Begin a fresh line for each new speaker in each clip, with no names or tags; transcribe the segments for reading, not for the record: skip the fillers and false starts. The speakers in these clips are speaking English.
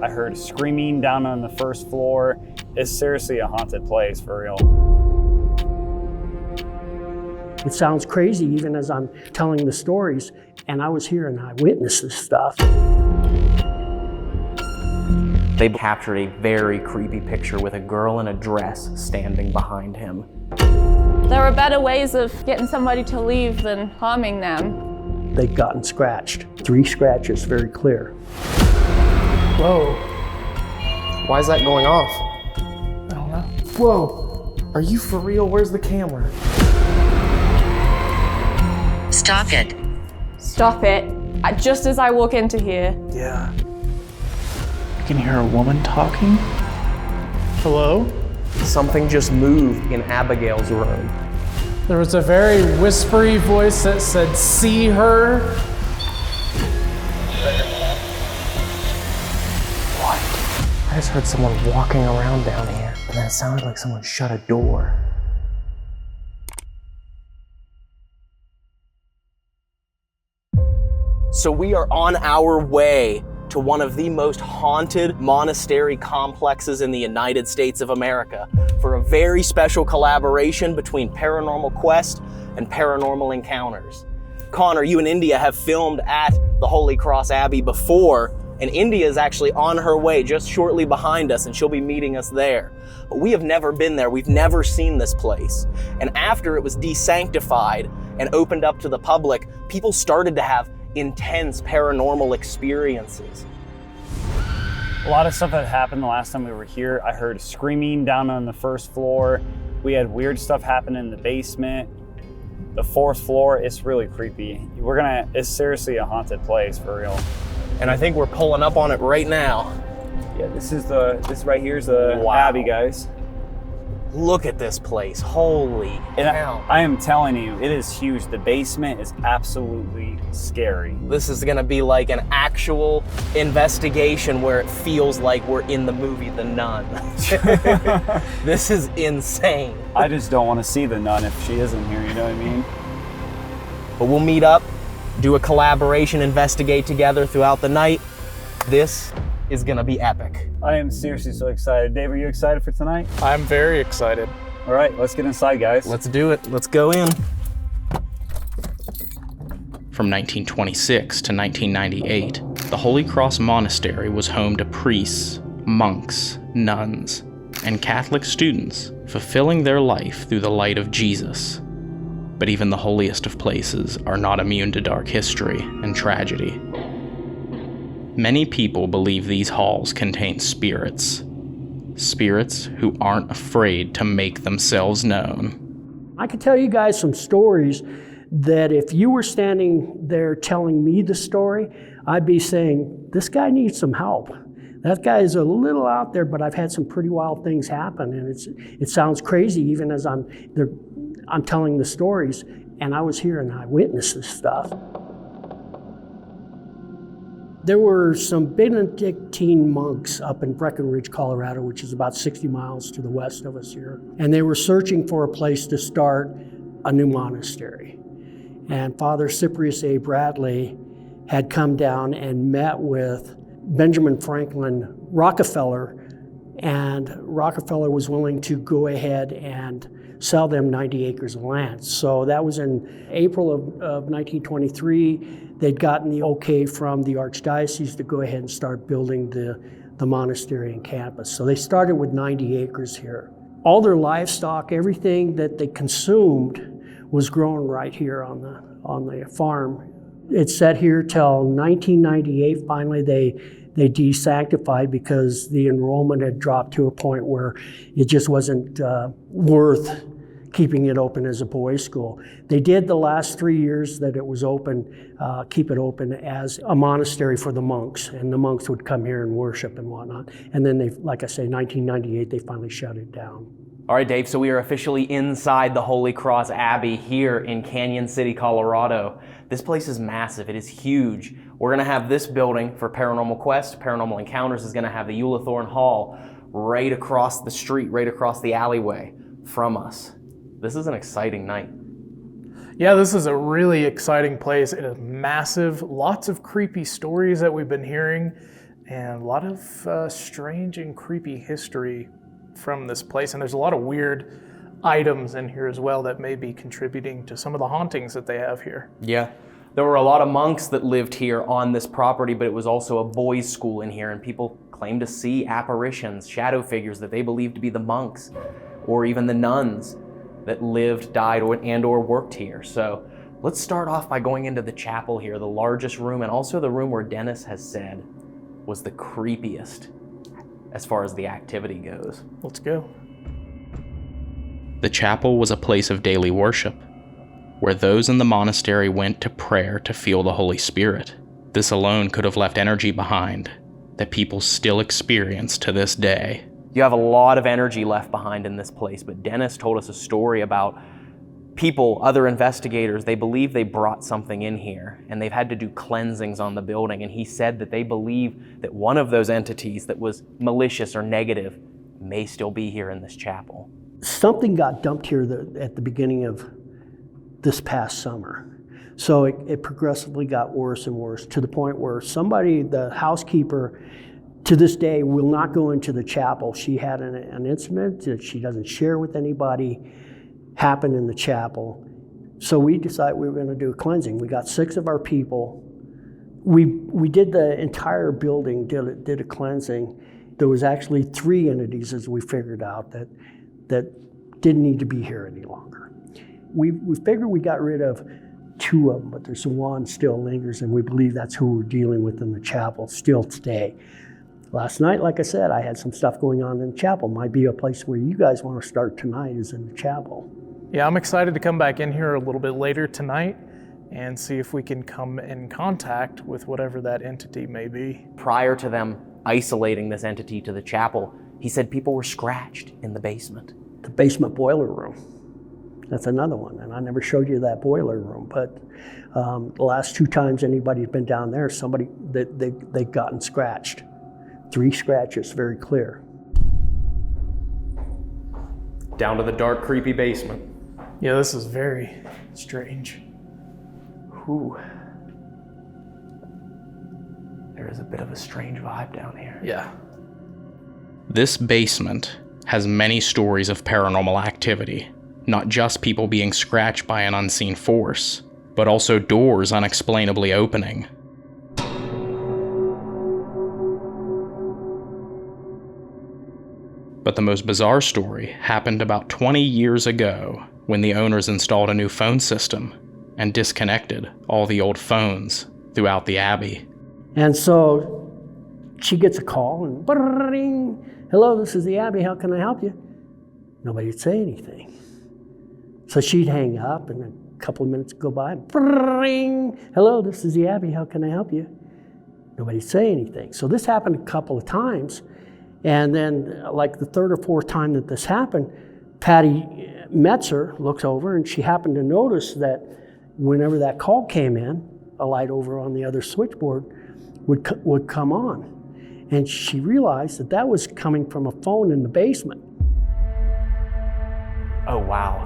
I heard screaming down on the first floor. It's seriously a haunted place, for real.
It sounds crazy even as I'm telling the stories, and I was here and I witnessed this stuff.
They captured a very creepy picture with a girl in a dress standing behind him.
There are better ways of getting somebody to leave than harming them.
They'd gotten scratched. 3 scratches, very clear.
Whoa.
Why is that going off?
I don't know.
Whoa, are you for real? Where's the camera?
Stop it.
Stop it. Just as I walk into here.
Yeah. You can hear a woman talking. Hello?
Something just moved in Abigail's room.
There was a very whispery voice that said, "See her."
I just heard someone walking around down here, and then it sounded like someone shut a door. So we are on our way to one of the most haunted monastery complexes in the United States of America for a very special collaboration between Paranormal Quest and Paranormal Encounters. Connor, you and India have filmed at the Holy Cross Abbey before, and India is actually on her way just shortly behind us, and she'll be meeting us there. But we have never been there. We've never seen this place. And after it was desanctified and opened up to the public, people started to have intense paranormal experiences.
A lot of stuff that happened the last time we were here. I heard screaming down on the first floor. We had weird stuff happen in the basement. The 4th floor, it's really creepy. It's seriously a haunted place, for real.
And I think we're pulling up on it right now.
Yeah, this right here is the Abbey, guys.
Look at this place, holy cow.
I am telling you, it is huge. The basement is absolutely scary.
This is gonna be like an actual investigation where it feels like we're in the movie The Nun. This is insane.
I just don't want to see the nun if she isn't here, you know what I mean?
But we'll meet up, do a collaboration, investigate together throughout the night. This is gonna be epic.
I am seriously so excited. Dave, are you excited for tonight?
I'm very excited.
All right, let's get inside, guys.
Let's do it. Let's go in.
From 1926 to 1998, the Holy Cross Monastery was home to priests, monks, nuns, and Catholic students fulfilling their life through the light of Jesus. But even the holiest of places are not immune to dark history and tragedy. Many people believe these halls contain spirits. Spirits who aren't afraid to make themselves known.
I could tell you guys some stories that if you were standing there telling me the story, I'd be saying, this guy needs some help. That guy is a little out there, but I've had some pretty wild things happen, and it sounds crazy even as I'm telling the stories, and I was here and I witnessed this stuff. There were some Benedictine monks up in Breckenridge, Colorado, which is about 60 miles to the west of us here. And they were searching for a place to start a new monastery. And Father Cyprius A. Bradley had come down and met with Benjamin Franklin Rockefeller, and Rockefeller was willing to go ahead and sell them 90 acres of land. So that was in April of 1923. They'd gotten the okay from the Archdiocese to go ahead and start building the monastery and campus. So they started with 90 acres here. All their livestock, everything that they consumed was grown right here on the farm. It sat here till 1998. Finally, they desanctified because the enrollment had dropped to a point where it just wasn't worth keeping it open as a boys' school. They did the last 3 years that it was open, keep it open as a monastery for the monks, and the monks would come here and worship and whatnot. And then they, like I say, 1998, they finally shut it down.
All right, Dave, so we are officially inside the Holy Cross Abbey here in Canyon City, Colorado. This place is massive, it is huge. We're gonna have this building for Paranormal Quest. Paranormal Encounters is gonna have the Eulathorn Hall right across the street, right across the alleyway from us. This is an exciting night.
Yeah, this is a really exciting place. It is massive, lots of creepy stories that we've been hearing. and a lot of strange and creepy history from this place. And there's a lot of weird items in here as well that may be contributing to some of the hauntings that they have here.
Yeah. There were a lot of monks that lived here on this property, but it was also a boys' school in here, and people claim to see apparitions, shadow figures that they believed to be the monks or even the nuns that lived, died, or worked here. So let's start off by going into the chapel here, the largest room, and also the room where Dennis has said was the creepiest as far as the activity goes.
Let's go.
The chapel was a place of daily worship, where those in the monastery went to prayer to feel the Holy Spirit. This alone could have left energy behind that people still experience to this day.
You have a lot of energy left behind in this place, but Dennis told us a story about people, other investigators, they believe they brought something in here and they've had to do cleansings on the building, and he said that they believe that one of those entities that was malicious or negative may still be here in this chapel.
Something got dumped here at the beginning of this past summer. So it progressively got worse and worse to the point where somebody, the housekeeper, to this day will not go into the chapel. She had an incident that she doesn't share with anybody, happened in the chapel. So we decided we were going to do a cleansing. We got 6 of our people. We did the entire building, did a cleansing. There was actually 3 entities, as we figured out, that didn't need to be here any longer. We figured we got rid of 2 of them, but there's one still lingers, and we believe that's who we're dealing with in the chapel still today. Last night, like I said, I had some stuff going on in the chapel. Might be a place where you guys want to start tonight, is in the chapel.
Yeah, I'm excited to come back in here a little bit later tonight and see if we can come in contact with whatever that entity may be.
Prior to them isolating this entity to the chapel, he said people were scratched in the basement.
The basement boiler room. That's another one, and I never showed you that boiler room, but the last 2 times anybody's been down there, somebody, they've gotten scratched. 3 scratches, very clear.
Down to the dark, creepy basement.
Yeah, this is very strange.
Ooh. There is a bit of a strange vibe down here.
Yeah.
This basement has many stories of paranormal activity, not just people being scratched by an unseen force, but also doors unexplainably opening. But the most bizarre story happened about 20 years ago when the owners installed a new phone system and disconnected all the old phones throughout the Abbey.
And so she gets a call and bring, hello, this is the Abbey, how can I help you? Nobody would say anything. So she'd hang up and a couple of minutes go by, bring, hello, this is the Abbey, how can I help you? Nobody'd say anything. So this happened a couple of times. And then like the 3rd or 4th time that this happened, Patty Metzer looks over and she happened to notice that whenever that call came in, a light over on the other switchboard would come on. And she realized that that was coming from a phone in the basement.
Oh, wow.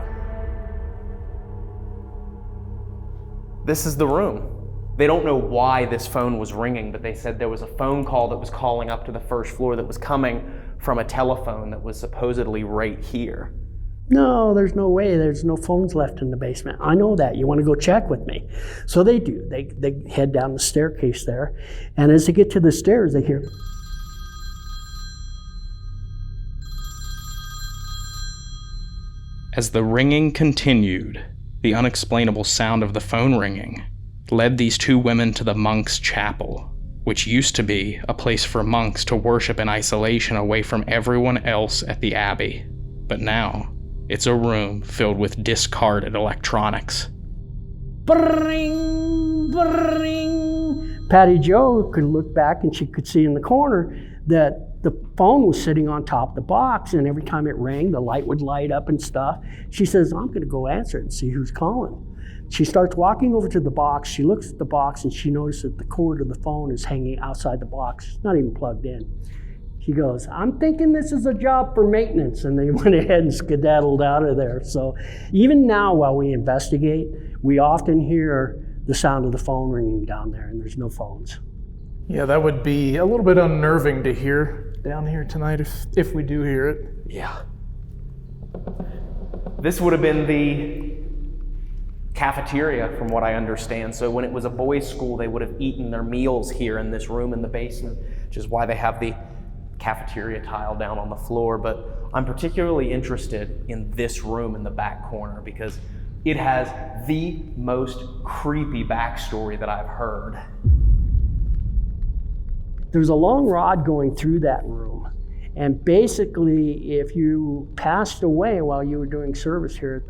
This is the room. They don't know why this phone was ringing, but they said there was a phone call that was calling up to the 1st floor that was coming from a telephone that was supposedly right here.
No, there's no way. There's no phones left in the basement. I know that. You want to go check with me? So they do. They head down the staircase there, and as they get to the stairs, they hear.
As the ringing continued, the unexplainable sound of the phone ringing led these 2 women to the monks' chapel, which used to be a place for monks to worship in isolation away from everyone else at the Abbey. But now, it's a room filled with discarded electronics.
Bring, bring. Patty Jo could look back and she could see in the corner that the phone was sitting on top of the box, and every time it rang, the light would light up and stuff. She says, I'm going to go answer it and see who's calling. She starts walking over to the box. She looks at the box and she notices that the cord of the phone is hanging outside the box. It's not even plugged in. She goes, I'm thinking this is a job for maintenance. And they went ahead and skedaddled out of there. So even now, while we investigate, we often hear the sound of the phone ringing down there, and there's no phones.
Yeah, that would be a little bit unnerving to hear down here tonight if we do hear it.
Yeah. This would have been the cafeteria, from what I understand. So when it was a boys' school, they would have eaten their meals here in this room in the basement, which is why they have the cafeteria tile down on the floor. But I'm particularly interested in this room in the back corner because it has the most creepy backstory that I've heard.
There's a long rod going through that room. And basically, if you passed away while you were doing service here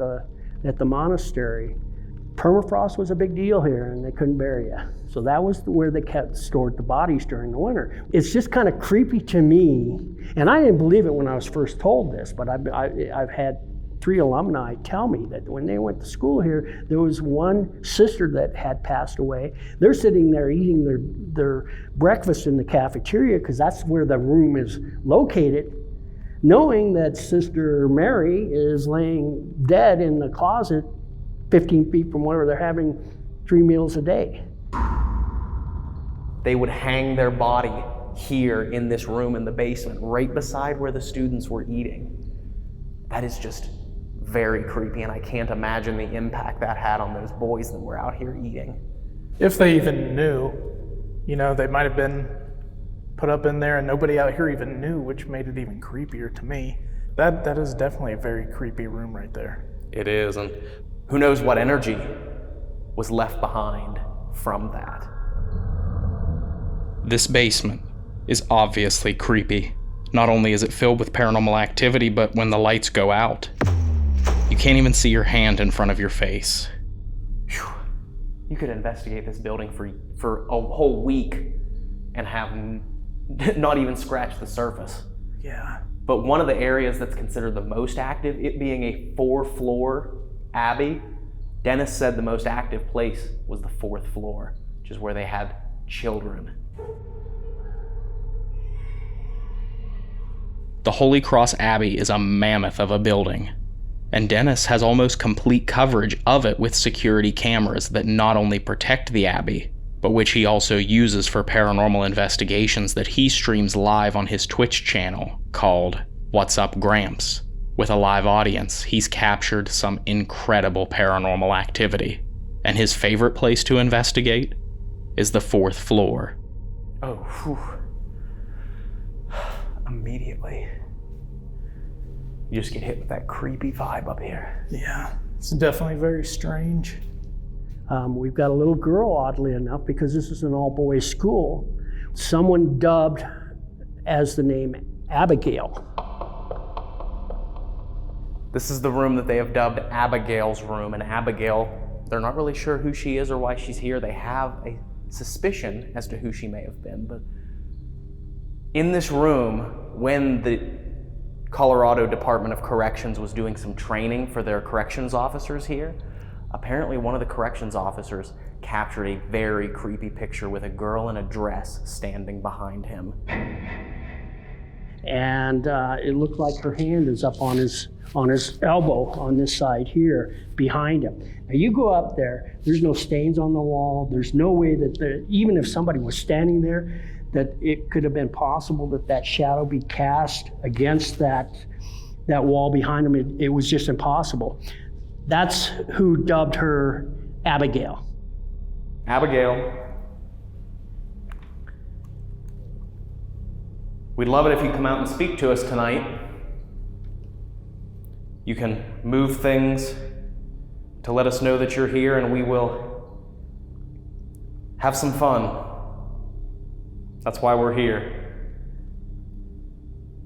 at the monastery, permafrost was a big deal here and they couldn't bury you. So that was where they stored the bodies during the winter. It's just kind of creepy to me. And I didn't believe it when I was first told this, but I've had 3 alumni tell me that when they went to school here, there was one sister that had passed away. They're sitting there eating their breakfast in the cafeteria because that's where the room is located, knowing that Sister Mary is laying dead in the closet 15 feet from where they're having 3 meals a day.
They would hang their body here in this room in the basement, right beside where the students were eating. That is just very creepy, and I can't imagine the impact that had on those boys that were out here eating.
If they even knew, they might have been put up in there and nobody out here even knew, which made it even creepier to me. That is definitely a very creepy room right there.
It is, and who knows what energy was left behind from that.
This basement is obviously creepy. Not only is it filled with paranormal activity, but when the lights go out, you can't even see your hand in front of your face.
Whew. You could investigate this building for a whole week and have not even scratched the surface.
Yeah.
But one of the areas that's considered the most active, it being a 4-floor abbey, Dennis said the most active place was the 4th floor, which is where they had children.
The Holy Cross Abbey is a mammoth of a building, and Dennis has almost complete coverage of it with security cameras that not only protect the Abbey, but which he also uses for paranormal investigations that he streams live on his Twitch channel called What's Up Gramps. With a live audience, he's captured some incredible paranormal activity, and his favorite place to investigate is the 4th floor.
Oh, whew. Immediately. You just get hit with that creepy vibe up here.
Yeah, it's definitely very strange.
We've got a little girl, oddly enough, because this is an all-boys school. Someone dubbed as the name Abigail.
This is the room that they have dubbed Abigail's room, and Abigail, they're not really sure who she is or why she's here. They have a suspicion as to who she may have been, but in this room, when the Colorado Department of Corrections was doing some training for their corrections officers here, apparently one of the corrections officers captured a very creepy picture with a girl in a dress standing behind him.
And it looked like her hand is up on his elbow on this side here behind him. Now you go up there, there's no stains on the wall, there's no way that even if somebody was standing there, that it could have been possible that shadow be cast against that wall behind him. It was just impossible. That's who dubbed her Abigail.
Abigail, we'd love it if you come out and speak to us tonight. You can move things to let us know that you're here, and we will have some fun. That's why we're here.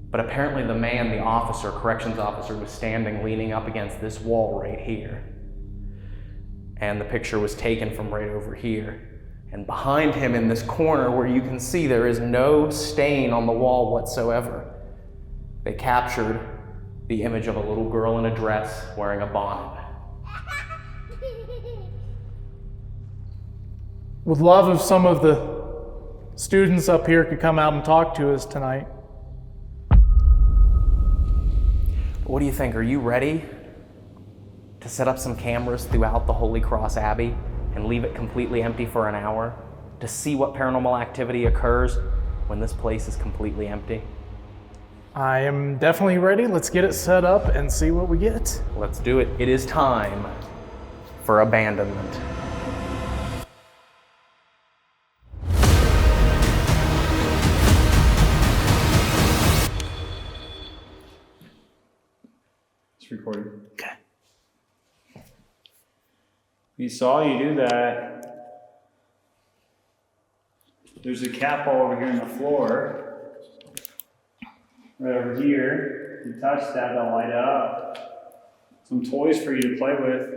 But apparently the man, the officer, corrections officer, was standing leaning up against this wall right here. And the picture was taken from right over here. And behind him in this corner where you can see there is no stain on the wall whatsoever, they captured the image of a little girl in a dress wearing a bonnet.
Would love if some of the students up here could come out and talk to us tonight.
What do you think? Are you ready to set up some cameras throughout the Holy Cross Abbey and leave it completely empty for an hour? to see what paranormal activity occurs when this place is completely empty?
I am definitely ready. Let's get it set up and see what we get.
Let's do it. It is time for abandonment.
It's recording. Okay. We saw you do that. There's a cat ball over here on the floor. Right over here. You touch that, they'll light up. Some toys for you to play with.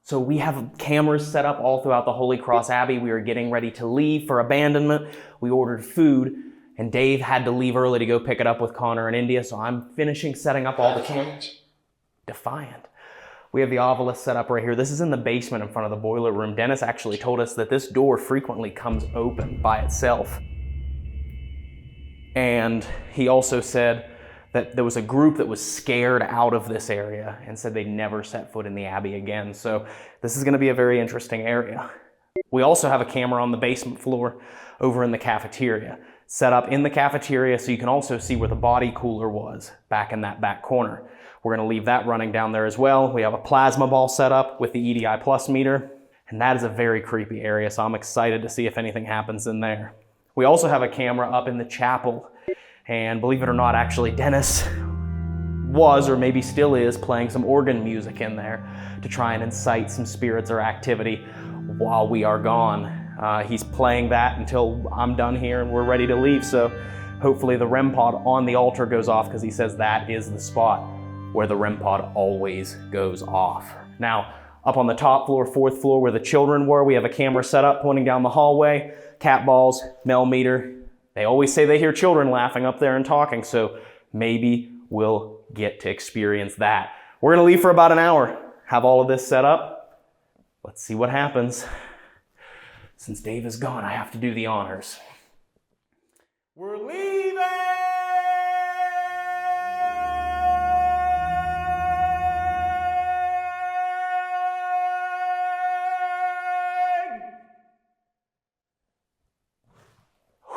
So we have cameras set up all throughout the Holy Cross Abbey. We are getting ready to leave for abandonment. We ordered food, and Dave had to leave early to go pick it up with Connor in India, so I'm finishing setting up all the cameras. Defiant. We have the obelisk set up right here. This is in the basement in front of the boiler room. Dennis actually told us that this door frequently comes open by itself. And he also said that there was a group that was scared out of this area and said they'd never set foot in the Abbey again. So this is going to be a very interesting area. We also have a camera on the basement floor over in the cafeteria, set up in the cafeteria so you can also see where the body cooler was back in that back corner. We're going to leave that running down there as well. We have a plasma ball set up with the EDI plus meter, and that is a very creepy area, so I'm excited to see if anything happens in there. We also have a camera up in the chapel. And believe it or not, actually, Dennis was, or maybe still is, playing some organ music in there to try and incite some spirits or activity while we are gone. He's playing that until I'm done here and we're ready to leave. So hopefully the REM pod on the altar goes off, because he says that is the spot where the REM pod always goes off. Now, up on the top floor, 4th floor, where the children were, we have a camera set up pointing down the hallway, cat balls, Mel meter. They always say they hear children laughing up there and talking, so maybe we'll get to experience that. We're gonna leave for about an hour, have all of this set up. Let's see what happens. Since Dave is gone, I have to do the honors. We're leaving!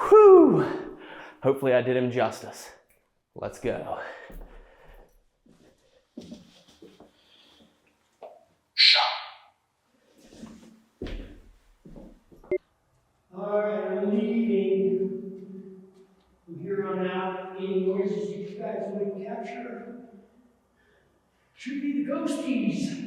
Whew! Hopefully I did him justice. Let's go.
All right, I'm leaving. From here on out, any noises that you guys might capture should be the ghosties.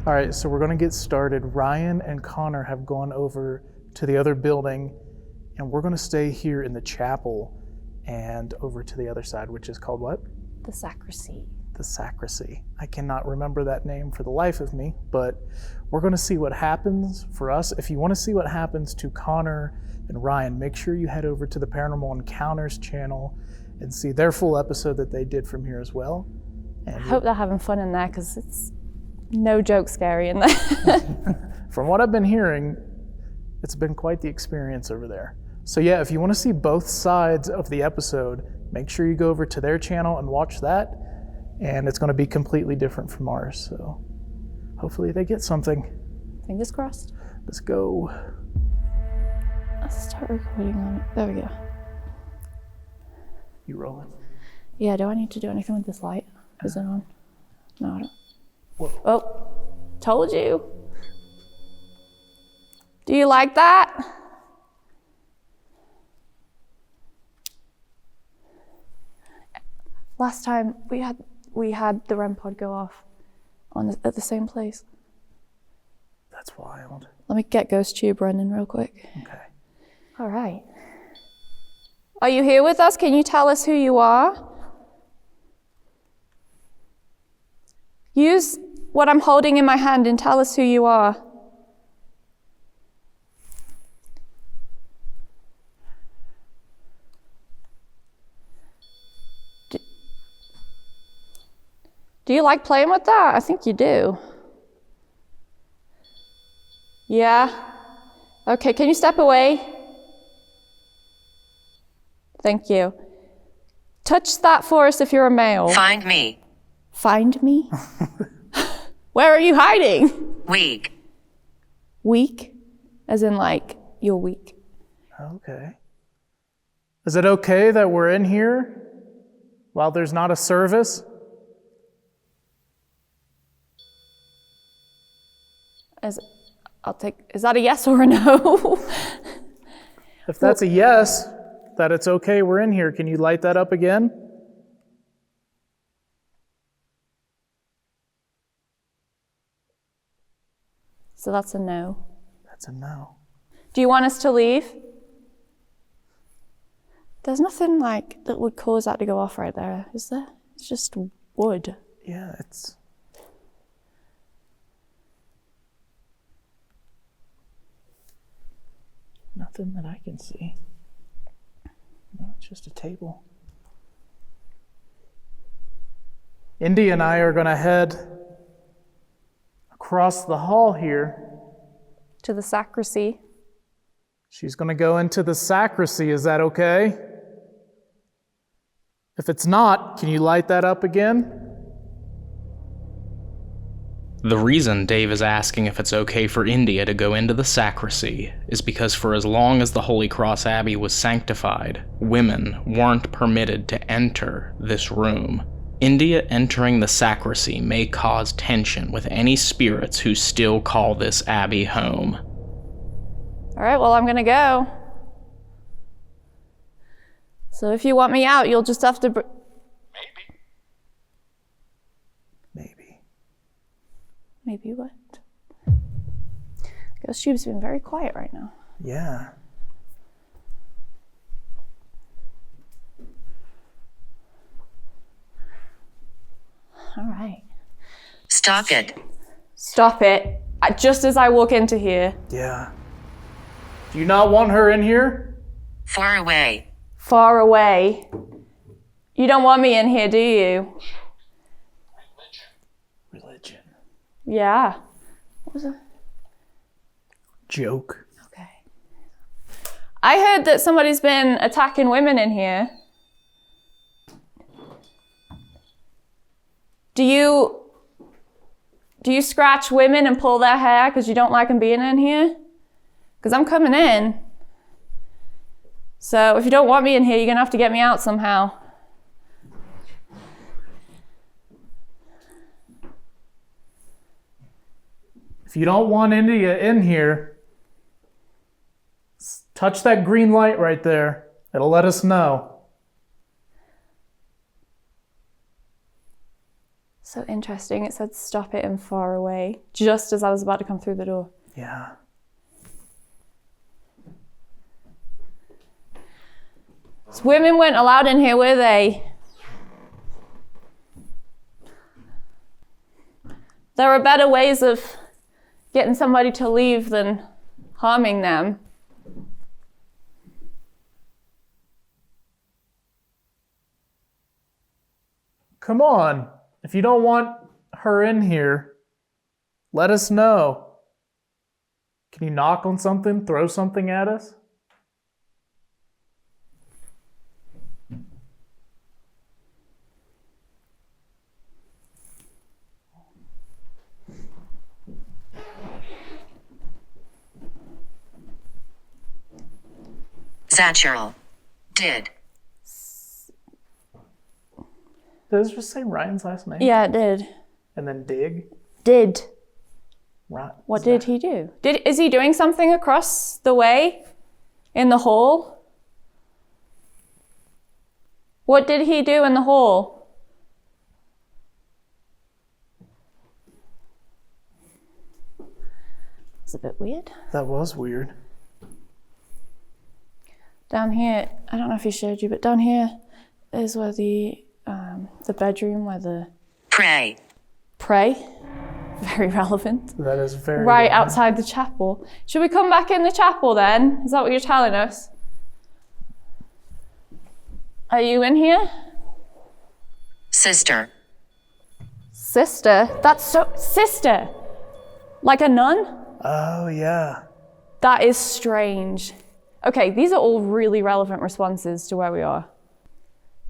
All right, so we're going to get started. Ryan and Connor have gone over to the other building, and we're going to stay here in the chapel and over to the other side, which is called what?
The sacristy.
The sacristy. I cannot remember that name for the life of me, but we're going to see what happens for us. If you want to see what happens to Connor and Ryan, make sure you head over to the Paranormal Encounters channel and see their full episode that they did from here as well. And
I hope they're having fun in there, because it's no joke scary in there.
from what I've been hearing, it's been quite the experience over there. So yeah, if you want to see both sides of the episode, make sure you go over to their channel and watch that. And it's going to be completely different from ours. So hopefully they get something.
Fingers crossed.
Let's go.
Let's start recording on it. There we go.
You rolling?
Yeah, do I need to do anything with this light? Is it on? No, I don't.
Whoa.
Oh, told you. Do you like that? Last time we had the REM pod go off at the same place.
That's wild.
Let me get Ghost Tube running real quick.
Okay.
All right. Are you here with us? Can you tell us who you are? Use what I'm holding in my hand and tell us who you are. Do you like playing with that? I think you do. Yeah? Okay, can you step away? Thank you. Touch that for us if you're a male.
Find me.
Find me? Where are you hiding?
Weak.
Weak? As in like, you're weak.
Okay. Is it okay that we're in here while there's not a service?
Is that a yes or a no?
If that's a yes, that it's okay we're in here, can you light that up again?
So that's a no.
That's a no.
Do you want us to leave? There's nothing like that would cause that to go off right there, is there? It's just wood.
Yeah, it's... nothing that I can see. No, it's just a table. Indy and I are going to head across the hall here.
To the sacristy.
She's going to go into the sacristy. Is that okay? If it's not, can you light that up again?
The reason Dave is asking if it's okay for India to go into the sacristy is because for as long as the Holy Cross Abbey was sanctified, women weren't permitted to enter this room. India entering the sacristy may cause tension with any spirits who still call this abbey home.
All right, well, I'm gonna go. So if you want me out, you'll just have to... Maybe what? Ghost Tube's been very quiet right now.
Yeah.
All right.
Stop it.
Stop it. Just as I walk into here.
Yeah. Do you not want her in here?
Far away.
Far away. You don't want me in here, do you?
Religion.
Yeah. What was it?
Joke.
Okay. I heard that somebody's been attacking women in here. Do you scratch women and pull their hair because you don't like them being in here? Because I'm coming in. So if you don't want me in here, you're going to have to get me out somehow.
If you don't want India in here, touch that green light right there. It'll let us know.
So interesting. It said stop it and far away, just as I was about to come through the door.
Yeah.
So women weren't allowed in here, were they? There are better ways of getting somebody to leave than harming them.
Come on. If you don't want her in here, let us know. Can you knock on something, throw something at us?
Batchelor. Did.
Does it just say Ryan's last name?
Yeah, it did.
And then dig?
Did.
Right.
What did he do? Is he doing something across the way in the hall? What did he do in the hall? It's a bit weird.
That was weird.
Down here, I don't know if he showed you, but down here is where the bedroom where the
Pray.
Very relevant.
That is very
Right
relevant.
outside the chapel. Should we come back in the chapel then? Is that what you're telling us? Are you in here?
Sister.
Sister? That's so... Sister? Like a nun?
Oh, yeah.
That is strange. Okay, these are all really relevant responses to where we are.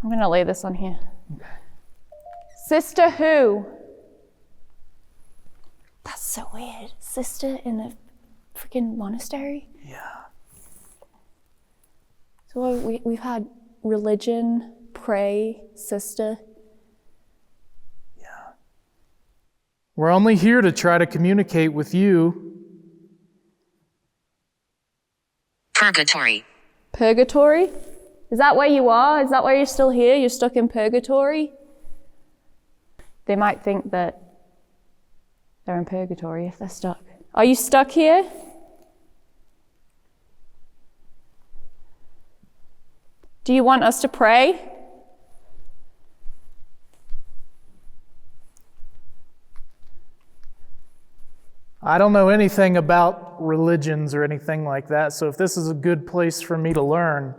I'm going to lay this on here.
Okay.
Sister who? That's so weird. Sister in a freaking monastery?
Yeah.
So we've had religion, pray, sister.
Yeah. We're only here to try to communicate with you.
Purgatory.
Purgatory? Is that where you are? Is that why you're still here? You're stuck in purgatory? They might think that they're in purgatory if they're stuck. Are you stuck here? Do you want us to pray?
I don't know anything about religions or anything like that, so if this is a good place for me to learn,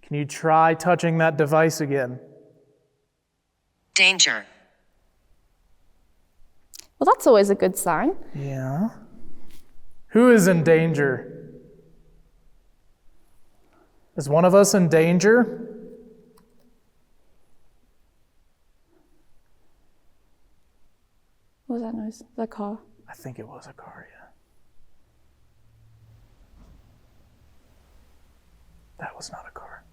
can you try touching that device again?
Danger.
Well, that's always a good sign.
Yeah. Who is in danger? Is one of us in danger?
What was that noise? The car?
I think it was a car, yeah. That was not a car.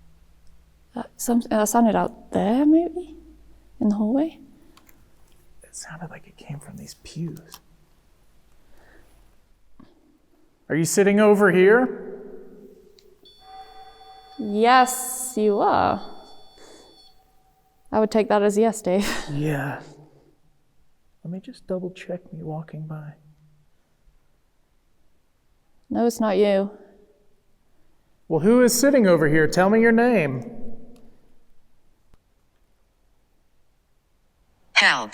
That sounded out there, maybe? In the hallway?
It sounded like it came from these pews. Are you sitting over here?
Yes, you are. I would take that as yes, Dave.
Yeah. Let me just double check me walking by.
No, it's not you.
Well, who is sitting over here? Tell me your name.
Help.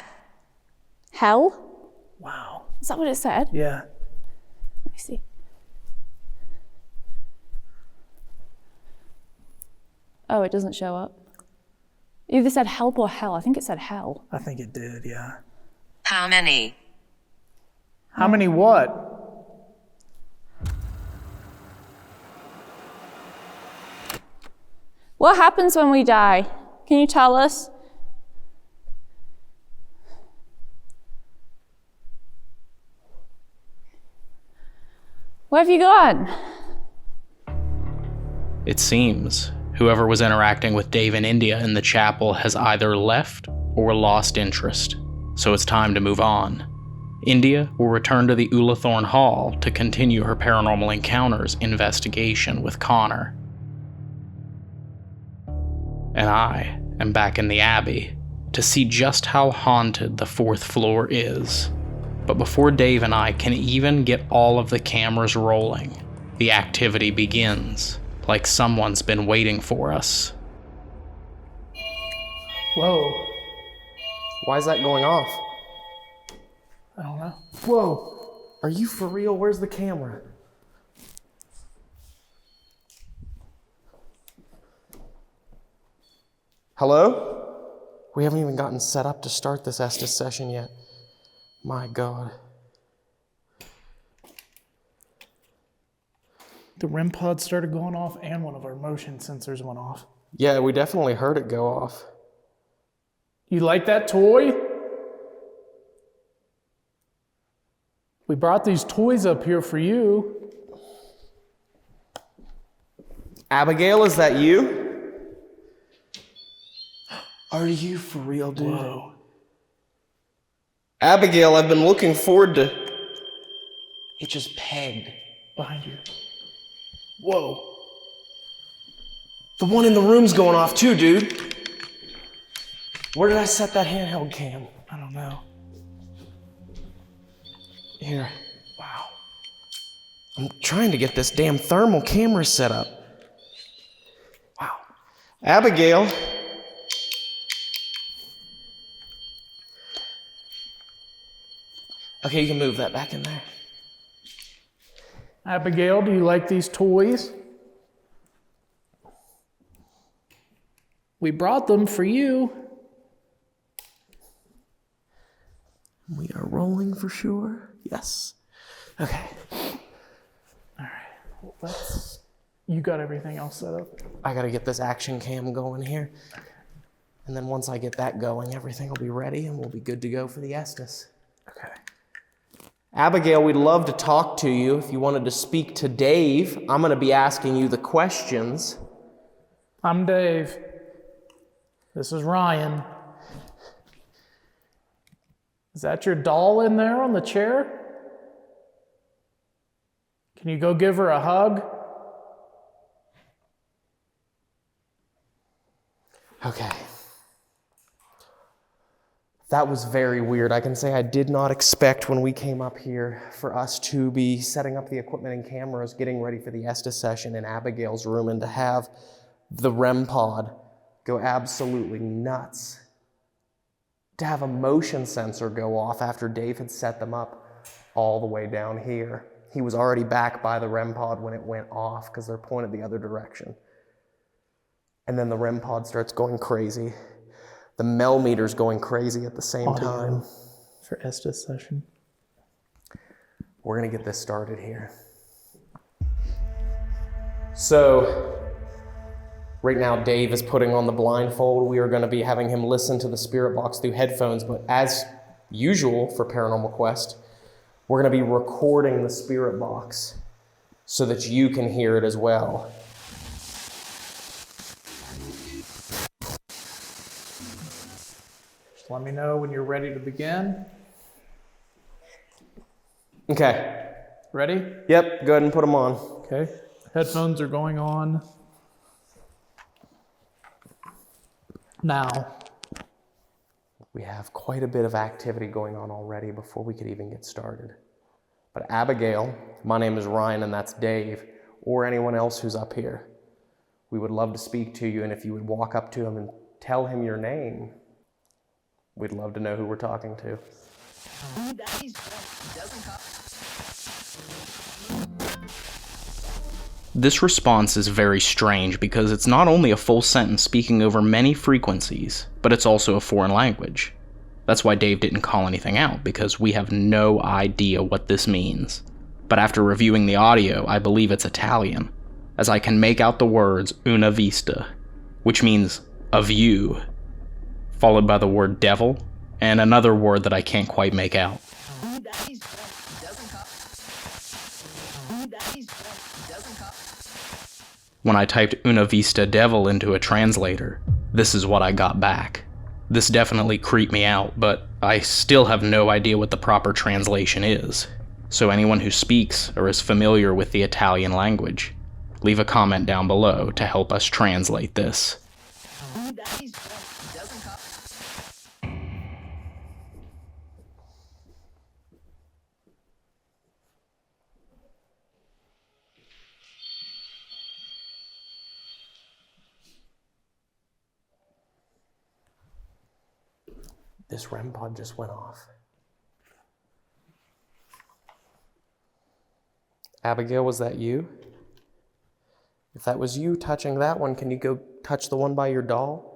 Hell?
Wow.
Is that what it said?
Yeah.
Let me see. Oh, it doesn't show up. It either said help or hell. I think it said hell.
I think it did, yeah.
How many?
How many what?
What happens when we die? Can you tell us? Where have you gone?
It seems whoever was interacting with Dave in India in the chapel has either left or lost interest, so it's time to move on. India will return to the Ullathorne Hall to continue her paranormal encounters investigation with Connor. And I am back in the Abbey to see just how haunted the 4th floor is. But before Dave and I can even get all of the cameras rolling, the activity begins, like someone's been waiting for us.
Whoa.
Why is that going off?
I don't know.
Whoa. Are you for real? Where's the camera? Hello? We haven't even gotten set up to start this Estes session yet. My God.
The REM pod started going off and one of our motion sensors went off.
Yeah, we definitely heard it go off.
You like that toy? We brought these toys up here for you.
Abigail, is that you? Are you for real, dude?
Whoa.
Abigail, I've been looking forward to... It just pegged.
Behind you.
Whoa. The one in the room's going off too, dude. Where did I set that handheld cam?
I don't know.
Here. Wow. I'm trying to get this damn thermal camera set up. Wow. Abigail. Okay, you can move that back in there.
Abigail, do you like these toys? We brought them for you.
We are rolling for sure. Yes. Okay.
All right. You got everything else set up?
I gotta get this action cam going here. And then once I get that going, everything will be ready and we'll be good to go for the Estes.
Okay.
Abigail, we'd love to talk to you. If you wanted to speak to Dave, I'm gonna be asking you the questions.
I'm Dave. This is Ryan. Is that your doll in there on the chair? Can you go give her a hug?
Okay. That was very weird. I can say I did not expect when we came up here for us to be setting up the equipment and cameras, getting ready for the Estes session in Abigail's room, and to have the REM pod go absolutely nuts. To have a motion sensor go off after Dave had set them up all the way down here. He was already back by the REM pod when it went off because they're pointed the other direction. And then the REM pod starts going crazy. The Mel meter's going crazy at the same time.
For Estes session.
We're gonna get this started here. So, right now Dave is putting on the blindfold. We are gonna be having him listen to the spirit box through headphones, but as usual for Paranormal Quest, we're gonna be recording the spirit box so that you can hear it as well.
Just let me know when you're ready to begin.
Okay.
Ready?
Yep, go ahead and put them on.
Okay. Headphones are going on now.
We have quite a bit of activity going on already before we could even get started. But Abigail, my name is Ryan and that's Dave, or anyone else who's up here. We would love to speak to you, and if you would walk up to him and tell him your name, we'd love to know who we're talking to.
This response is very strange because it's not only a full sentence speaking over many frequencies, but it's also a foreign language. That's why Dave didn't call anything out, because we have no idea what this means. But after reviewing the audio, I believe it's Italian, as I can make out the words una vista, which means a view, followed by the word devil, and another word that I can't quite make out. When I typed Una Vista Devil into a translator, this is what I got back. This definitely creeped me out, but I still have no idea what the proper translation is. So anyone who speaks or is familiar with the Italian language, leave a comment down below to help us translate this.
This REM pod just went off. Abigail, was that you? If that was you touching that one, can you go touch the one by your doll?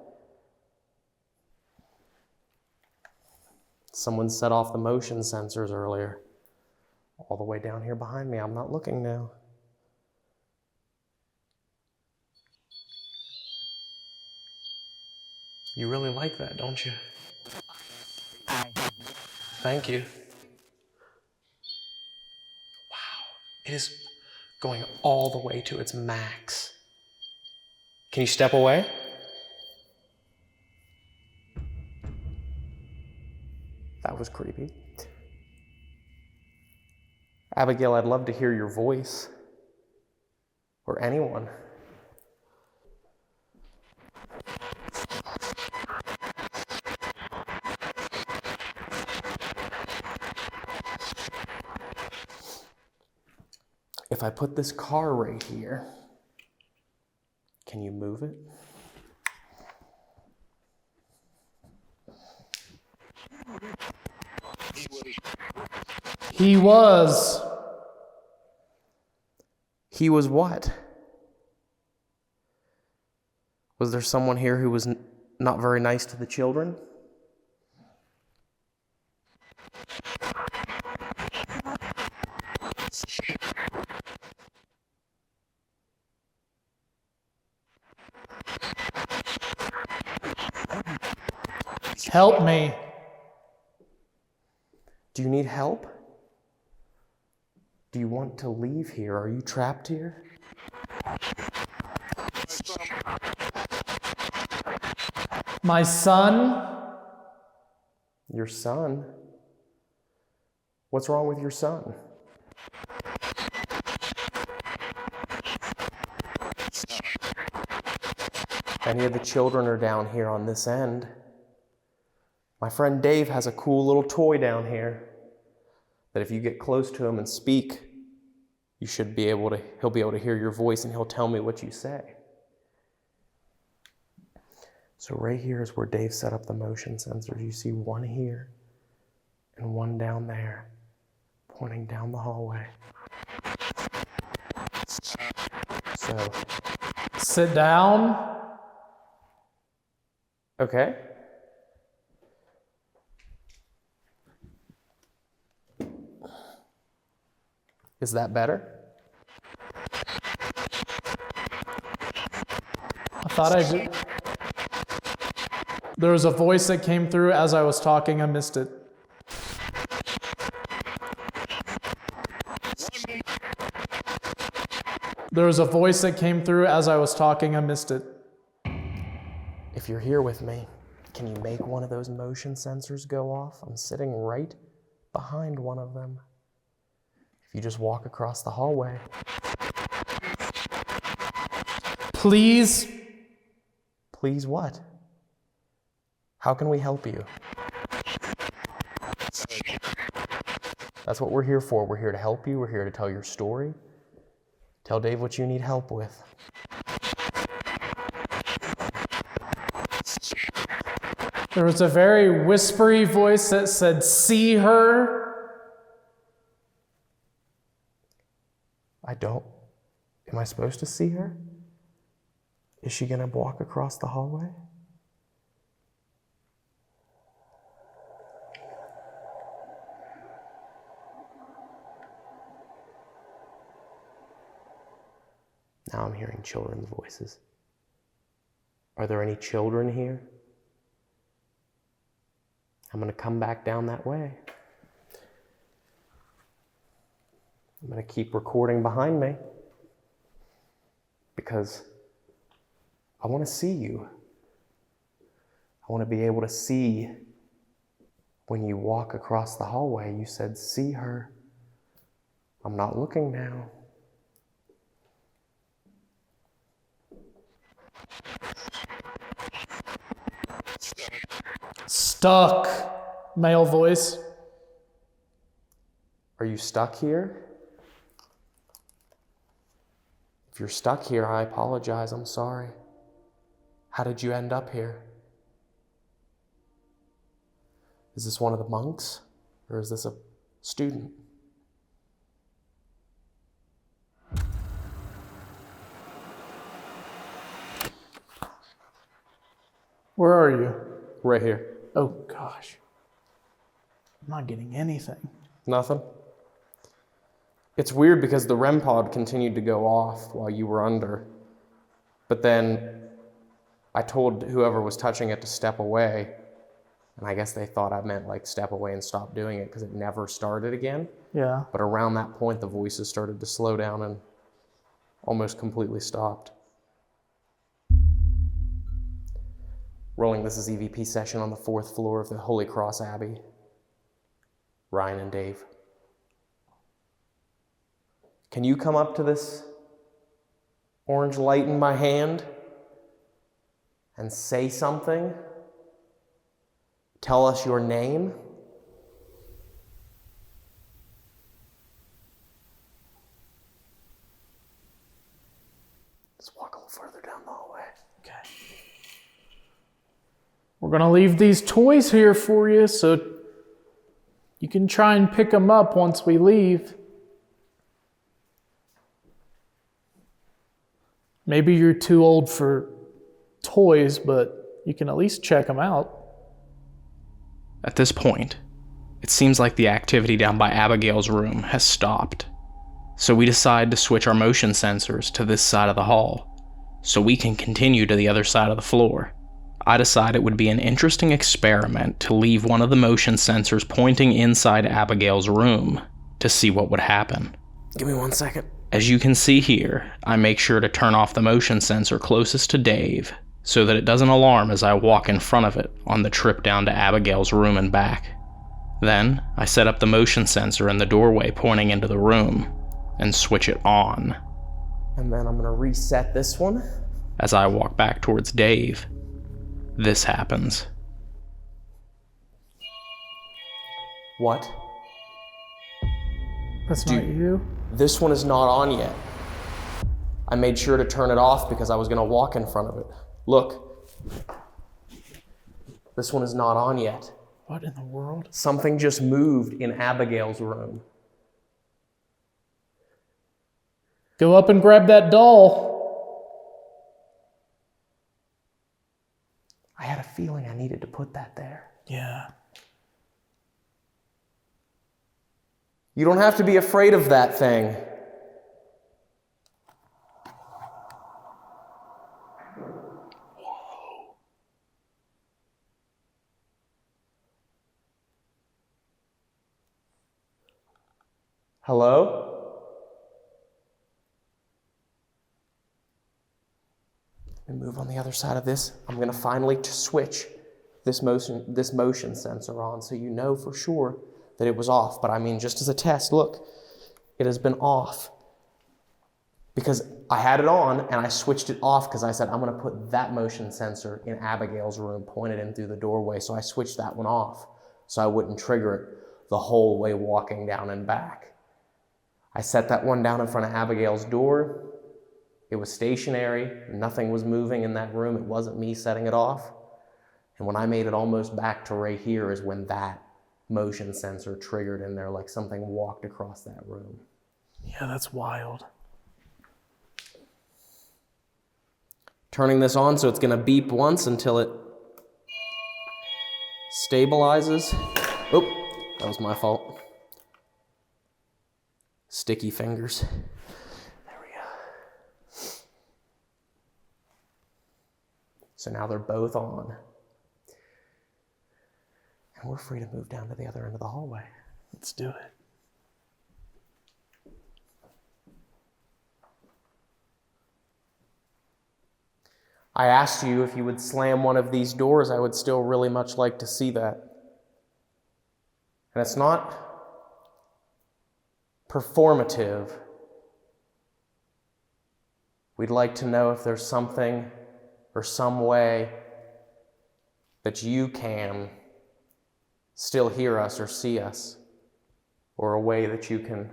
Someone set off the motion sensors earlier. All the way down here behind me. I'm not looking now. You really like that, don't you? Thank you. Wow, it is going all the way to its max. Can you step away? That was creepy. Abigail, I'd love to hear your voice. Or anyone. If I put this car right here, can you move it?
He was.
He was what? Was there someone here who was not very nice to the children?
Help me.
Do you need help? Do you want to leave here? Are you trapped here?
My son?
Your son? What's wrong with your son? Any of the children are down here on this end. My friend Dave has a cool little toy down here that if you get close to him and speak, he'll be able to hear your voice and he'll tell me what you say. So right here is where Dave set up the motion sensors. You see one here and one down there, pointing down the hallway. So,
Sit down.
okay. Is that better?
I thought I did. There was a voice that came through as I was talking. I missed it. There was a voice that came through as I was talking. I missed it.
If you're here with me, can you make one of those motion sensors go off? I'm sitting right behind one of them. If you just walk across the hallway.
Please.
Please what? How can we help you? That's what we're here for. We're here to help you. We're here to tell your story. Tell Dave what you need help with.
There was a very whispery voice that said, "See her."
I don't. Am I supposed to see her? Is she gonna walk across the hallway? Now I'm hearing children's voices. Are there any children here? I'm gonna come back down that way. I'm gonna keep recording behind me because I wanna see you. I wanna be able to see when you walk across the hallway. You said, "See her." I'm not looking now.
Stuck. Male voice.
Are you stuck here? If you're stuck here, I apologize. I'm sorry. How did you end up here? Is this one of the monks? Or is this a student?
Where are you?
Right here.
Oh, gosh. I'm not getting anything.
Nothing? It's weird because the REM pod continued to go off while you were under. But then I told whoever was touching it to step away. And I guess they thought I meant like step away and stop doing it because it never started again.
Yeah.
But around that point, the voices started to slow down and almost completely stopped. Rolling, this is EVP session on the 4th floor of the Holy Cross Abbey. Ryan and Dave. Can you come up to this orange light in my hand and say something? Tell us your name. Let's walk a little further down the hallway.
Okay. We're going to leave these toys here for you so you can try and pick them up once we leave. Maybe you're too old for toys, but you can at least check them out.
At this point, it seems like the activity down by Abigail's room has stopped. So we decide to switch our motion sensors to this side of the hall, so we can continue to the other side of the floor. I decide it would be an interesting experiment to leave one of the motion sensors pointing inside Abigail's room to see what would happen.
Give me 1 second.
As you can see here, I make sure to turn off the motion sensor closest to Dave so that it doesn't alarm as I walk in front of it on the trip down to Abigail's room and back. Then, I set up the motion sensor in the doorway pointing into the room and switch it on.
And then I'm gonna reset this one.
As I walk back towards Dave, this happens.
What?
That's not you?
This one is not on yet. I made sure to turn it off because I was gonna walk in front of it. Look. This one is not on yet.
What in the world?
Something just moved in Abigail's room.
Go up and grab that doll.
I had a feeling I needed to put that there.
Yeah.
You don't have to be afraid of that thing. Hello? Let me move on the other side of this. I'm going to finally switch this motion sensor on so you know for sure that it was off. But I mean, just as a test, look, it has been off. Because I had it on and I switched it off because I said, I'm going to put that motion sensor in Abigail's room, pointed in through the doorway. So I switched that one off so I wouldn't trigger it the whole way walking down and back. I set that one down in front of Abigail's door. It was stationary. Nothing was moving in that room. It wasn't me setting it off. And when I made it almost back to right here is when that motion sensor triggered in there, like something walked across that room.
Yeah, that's wild.
Turning this on so it's going to beep once until it stabilizes. Oh, that was my fault. Sticky fingers. There we go. So now they're both on. And we're free to move down to the other end of the hallway.
Let's do it.
I asked you if you would slam one of these doors. I would still really much like to see that. And it's not performative. We'd like to know if there's something or some way that you can still hear us or see us, or a way that you can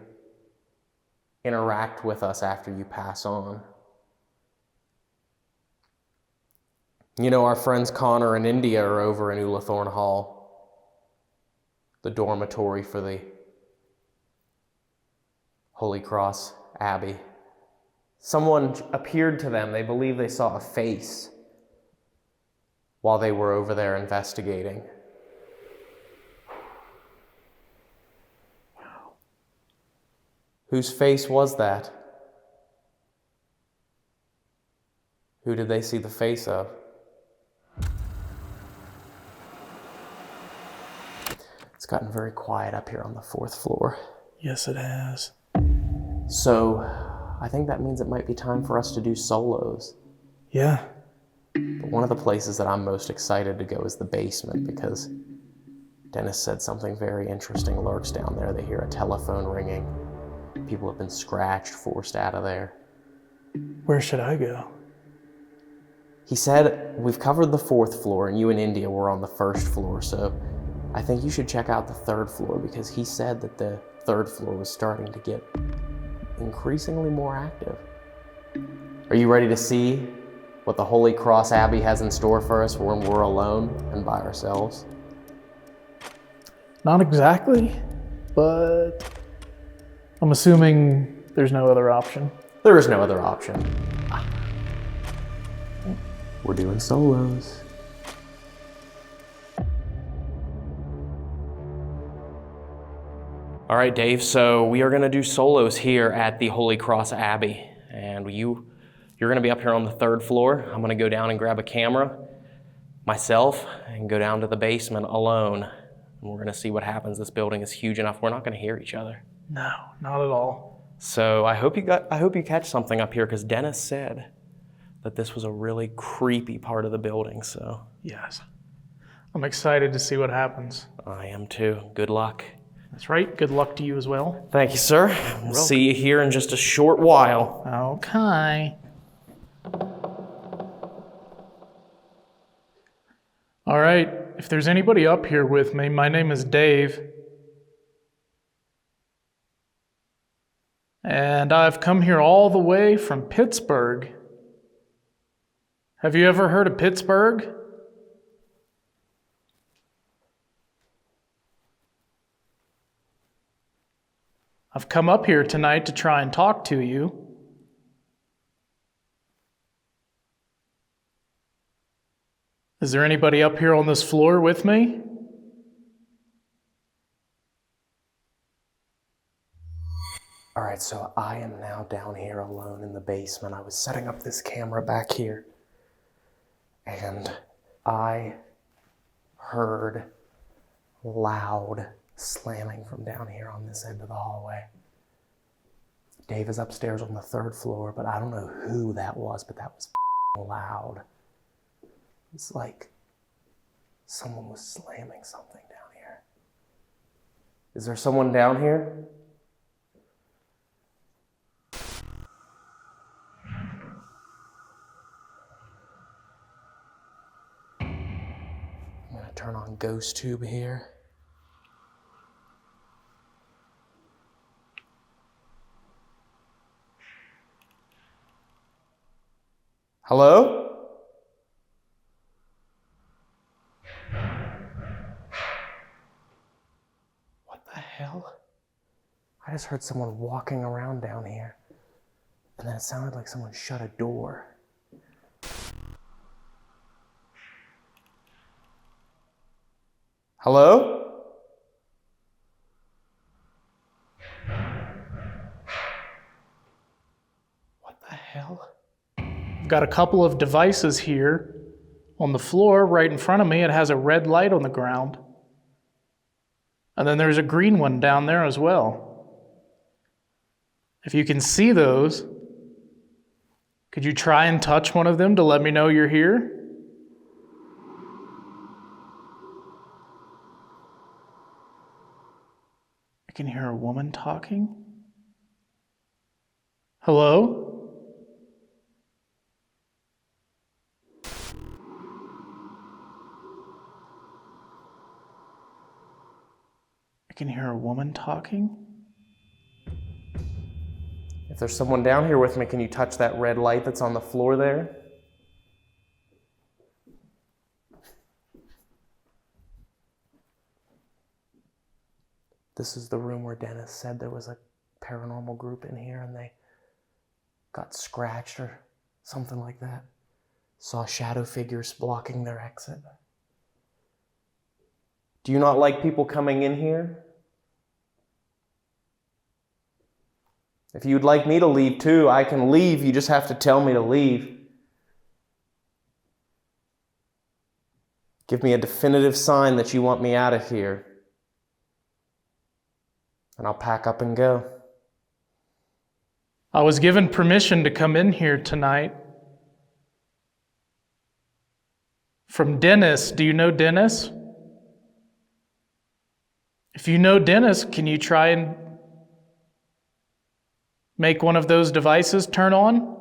interact with us after you pass on. You know, our friends Connor and India are over in Ullathorne Hall. the dormitory for the Holy Cross Abbey. Someone appeared to them. They believe they saw a face while they were over there investigating. Wow. Whose face was that? Who did they see the face of? It's gotten very quiet up here on the 4th floor.
Yes, it has.
So, I think that means it might be time for us to do solos.
Yeah.
But one of the places that I'm most excited to go is the basement, because Dennis said something very interesting lurks down there. They hear a telephone ringing. People have been scratched, forced out of there.
Where should I go?
He said, we've covered the 4th floor, and you and India were on the 1st floor, so I think you should check out the 3rd floor, because he said that the 3rd floor was starting to get increasingly more active. Are you ready to see what the Holy Cross Abbey has in store for us when we're alone and by ourselves?
Not exactly, but I'm assuming there's no other option.
There is no other option. We're doing solos. All right, Dave, so we are gonna do solos here at the Holy Cross Abbey. And you're gonna be up here on the 3rd floor. I'm gonna go down and grab a camera myself and go down to the basement alone. And we're gonna see what happens. This building is huge enough, we're not gonna hear each other.
No, not at all.
So I hope you catch something up here, because Dennis said that this was a really creepy part of the building, so.
Yes. I'm excited to see what happens.
I am too. Good luck.
That's right. Good luck to you as well.
Thank you, sir. We'll see you here in just a short while.
Okay. All right. If there's anybody up here with me, my name is Dave. And I've come here all the way from Pittsburgh. Have you ever heard of Pittsburgh? I've come up here tonight to try and talk to you. Is there anybody up here on this floor with me?
All right, so I am now down here alone in the basement. I was setting up this camera back here, and I heard loud slamming from down here on this end of the hallway. Dave is upstairs on the 3rd floor, but I don't know who that was, but that was loud. It's like someone was slamming something down here. Is there someone down here? I'm gonna turn on Ghost Tube here. Hello? What the hell? I just heard someone walking around down here, and then it sounded like someone shut a door. Hello? What the hell?
I've got a couple of devices here on the floor right in front of me. It has a red light on the ground. And then there's a green one down there as well. If you can see those, could you try and touch one of them to let me know you're here? I can hear a woman talking. Hello? I can hear a woman talking.
If there's someone down here with me, can you touch that red light that's on the floor there? This is the room where Dennis said there was a paranormal group in here and they got scratched or something like that. Saw shadow figures blocking their exit. Do you not like people coming in here? If you'd like me to leave too, I can leave. You just have to tell me to leave. Give me a definitive sign that you want me out of here, and I'll pack up and go.
I was given permission to come in here tonight from Dennis. Do you know Dennis? If you know Dennis, can you try and make one of those devices turn on?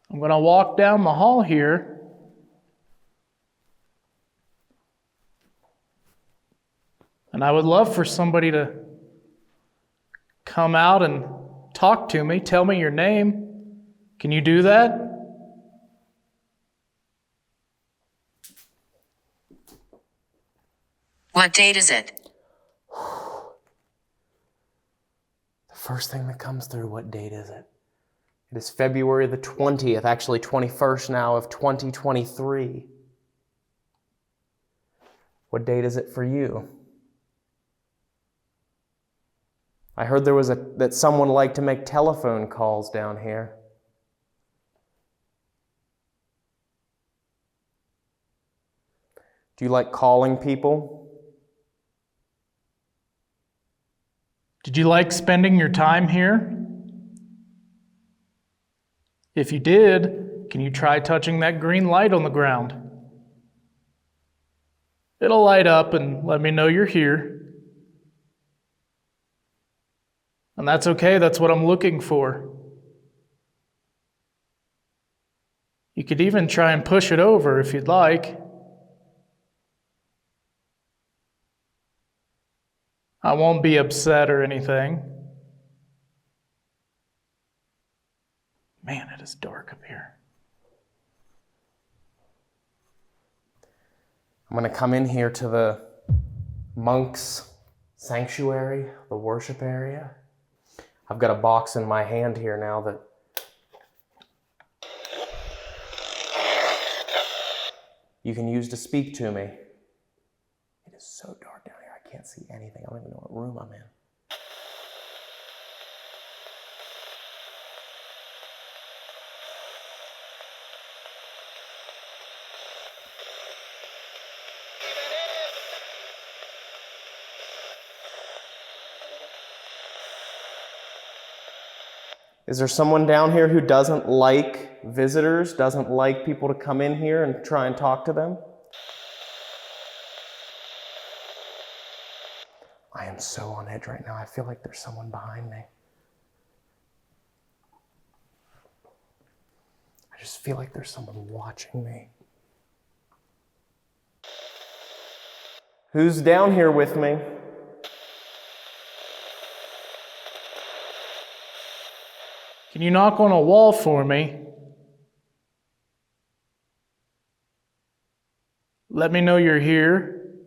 I'm going to walk down the hall here. And I would love for somebody to come out and talk to me, tell me your name. Can you do that?
What date is it?
The first thing that comes through, what date is it? It is February the 20th, actually 21st now, of 2023. What date is it for you? I heard there was that someone liked to make telephone calls down here. Do you like calling people?
Did you like spending your time here? If you did, can you try touching that green light on the ground? It'll light up and let me know you're here. And that's okay, that's what I'm looking for. You could even try and push it over if you'd like. I won't be upset or anything. Man, it is dark up here.
I'm going to come in here to the monks' sanctuary, the worship area. I've got a box in my hand here now that you can use to speak to me. It is so dark down here, I can't see anything. I don't even know what room I'm in. Is there someone down here who doesn't like visitors, doesn't like people to come in here and try and talk to them? I am so on edge right now. I feel like there's someone behind me. I just feel like there's someone watching me. Who's down here with me?
Can you knock on a wall for me? Let me know you're here.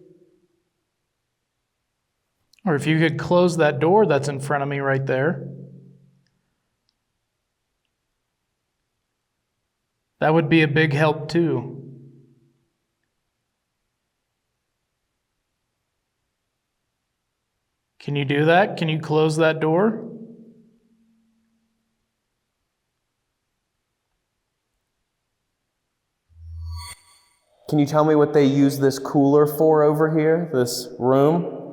Or if you could close that door that's in front of me right there. That would be a big help too. Can you do that? Can you close that door?
Can you tell me what they use this cooler for over here, this room?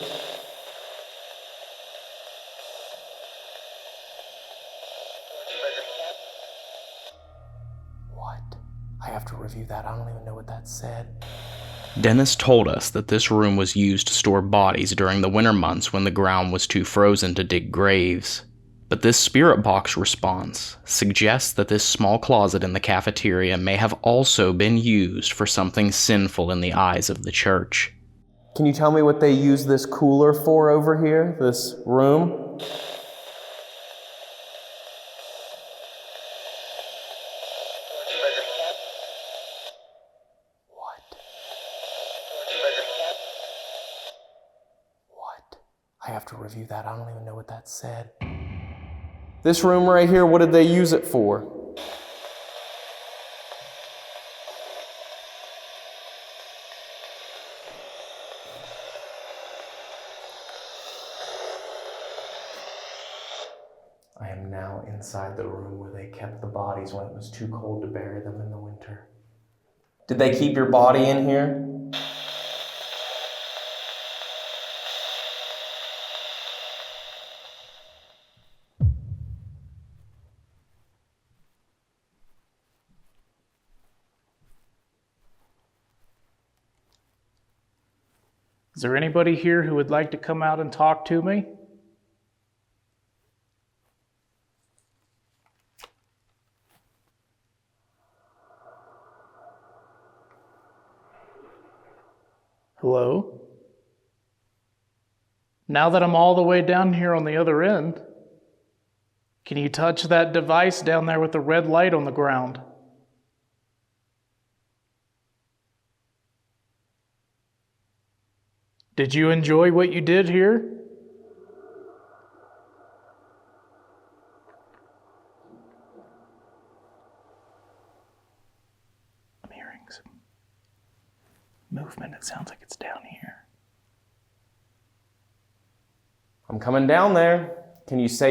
What? I have to review that. I don't even know what that said.
Dennis told us that this room was used to store bodies during the winter months when the ground was too frozen to dig graves. But this spirit box response suggests that this small closet in the cafeteria may have also been used for something sinful in the eyes of the church.
Can you tell me what they use this cooler for over here, this room? What? to review that. I don't even know what that said. This room right here, what did they use it for? I am now inside the room where they kept the bodies when it was too cold to bury them in the winter. Did they keep your body in here?
Is there anybody here who would like to come out and talk to me? Hello? Now that I'm all the way down here on the other end, can you touch that device down there with the red light on the ground? Did you enjoy what you did here? I'm hearing some movement. It sounds like it's down here.
I'm coming down there. Can you show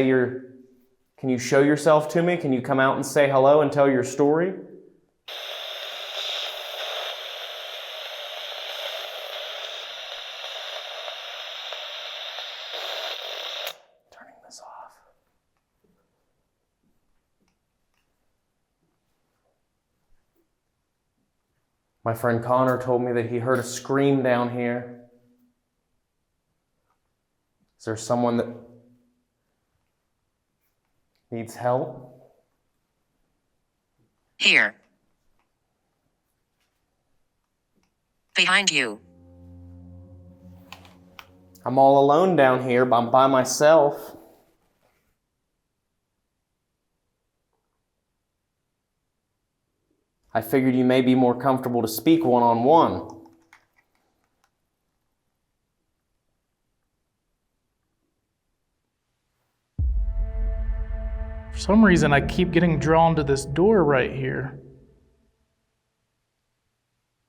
yourself to me? Can you come out and say hello and tell your story? Turning this off. My friend Connor told me that he heard a scream down here. Is there someone that needs help?
Here. Behind you.
I'm all alone down here, but I'm by myself. I figured you may be more comfortable to speak one-on-one.
For some reason, I keep getting drawn to this door right here.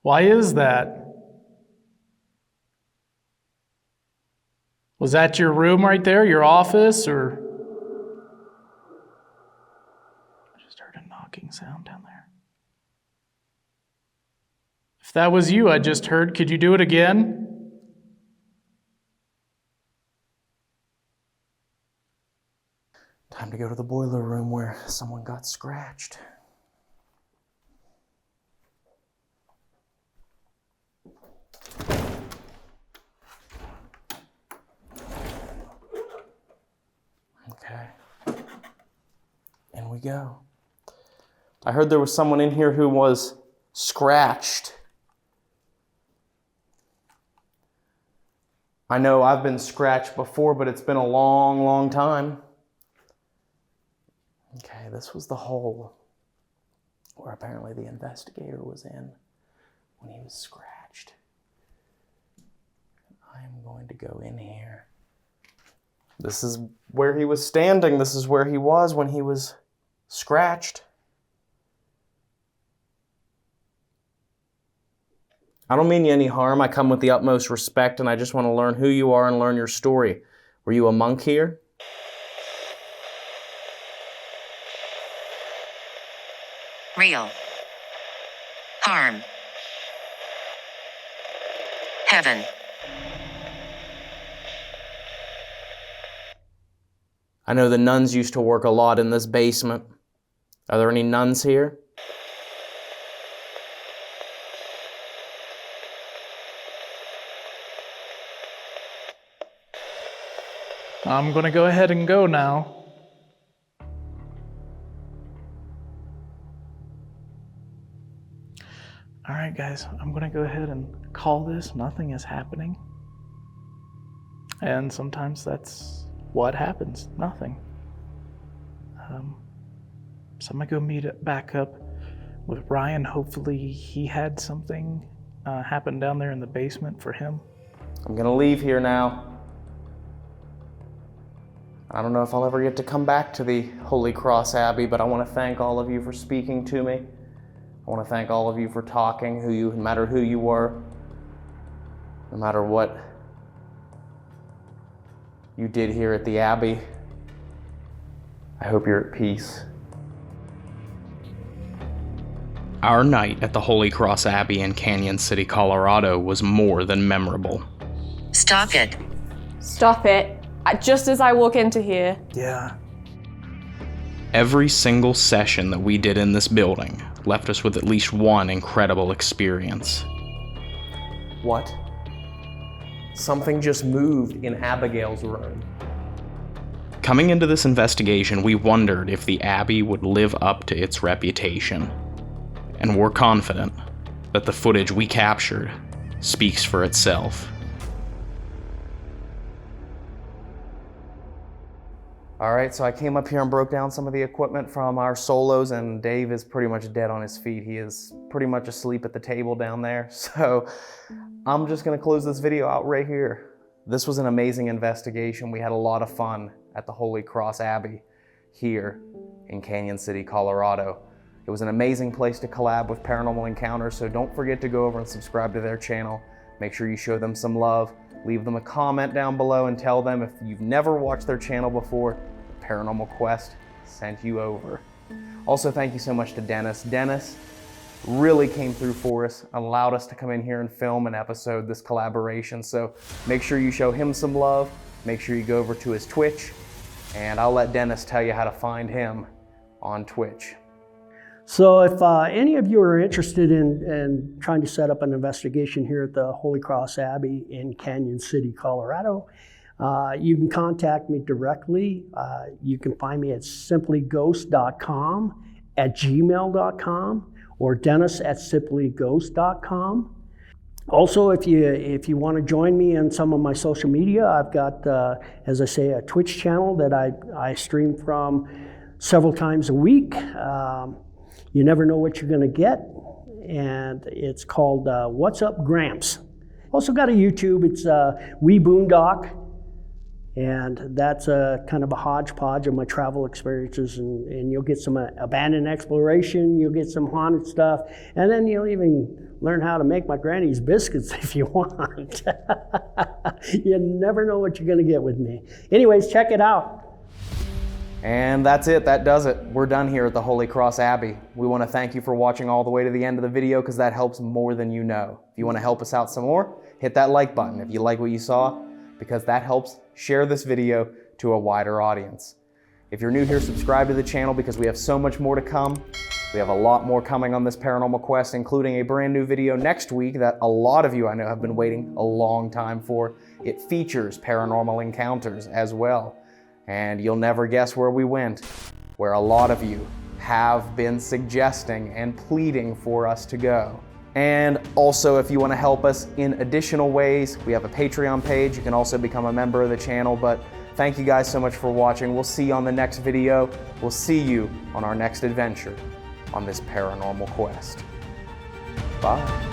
Why is that? Was that your room right there, your office, or? I just heard a knocking sound down there. If that was you I just heard, could you do it again?
Time to go to the boiler room where someone got scratched. Okay. In we go. I heard there was someone in here who was scratched. I know I've been scratched before, but it's been a long, long time. Okay, this was the hole where apparently the investigator was in when he was scratched. I am going to go in here. This is where he was standing. This is where he was when he was scratched. I don't mean you any harm. I come with the utmost respect, and I just want to learn who you are and learn your story. Were you a monk here?
Real. Harm. Heaven.
I know the nuns used to work a lot in this basement. Are there any nuns here?
I'm going to go ahead and go now. All right, guys, I'm going to go ahead and call this. Nothing is happening. And sometimes that's what happens. Nothing. So I'm going to go meet back up with Ryan. Hopefully he had something happen down there in the basement for him.
I'm going to leave here now. I don't know if I'll ever get to come back to the Holy Cross Abbey, but I want to thank all of you for speaking to me. I want to thank all of you for talking, no matter who you were, no matter what you did here at the Abbey. I hope you're at peace.
Our night at the Holy Cross Abbey in Canyon City, Colorado was more than memorable.
Stop it.
Stop it. Just as I walk into here.
Yeah.
Every single session that we did in this building left us with at least one incredible experience.
What? Something just moved in Abigail's room.
Coming into this investigation, we wondered if the Abbey would live up to its reputation. And we're confident that the footage we captured speaks for itself.
All right, so I came up here and broke down some of the equipment from our solos, and Dave is pretty much dead on his feet. He is pretty much asleep at the table down there. So I'm just gonna close this video out right here. This was an amazing investigation. We had a lot of fun at the Holy Cross Abbey here in Canyon City, Colorado. It was an amazing place to collab with Paranormal Encounters, so don't forget to go over and subscribe to their channel. Make sure you show them some love. Leave them a comment down below and tell them if you've never watched their channel before, Paranormal Quest sent you over. Also, thank you so much to Dennis. Dennis really came through for us, allowed us to come in here and film an episode, this collaboration. So make sure you show him some love. Make sure you go over to his Twitch, and I'll let Dennis tell you how to find him on Twitch.
So if any of you are interested in trying to set up an investigation here at the Holy Cross Abbey in Canyon City, Colorado, you can contact me directly. You can find me at simplyghost.com, at gmail.com, or dennis@simplyghost.com. Also, if you want to join me in some of my social media, I've got, as I say, a Twitch channel that I stream from several times a week. You never know what you're going to get, and it's called What's Up Gramps. Also got a YouTube. It's We Boondock, and that's a kind of a hodgepodge of my travel experiences, and you'll get some abandoned exploration, you'll get some haunted stuff, and then you'll even learn how to make my granny's biscuits if you want. You never know what you're going to get with me. Anyways, check it out.
And that's it, that does it. We're done here at the Holy Cross Abbey. We want to thank you for watching all the way to the end of the video, because that helps more than you know. If you want to help us out some more, hit that like button if you like what you saw, because that helps share this video to a wider audience. If you're new here, subscribe to the channel, because we have so much more to come. We have a lot more coming on this paranormal quest, including a brand new video next week that a lot of you I know have been waiting a long time for. It features paranormal encounters as well. And you'll never guess where we went, where a lot of you have been suggesting and pleading for us to go. And also, if you want to help us in additional ways, we have a Patreon page. You can also become a member of the channel. But thank you guys so much for watching. We'll see you on the next video. We'll see you on our next adventure on this paranormal quest. Bye.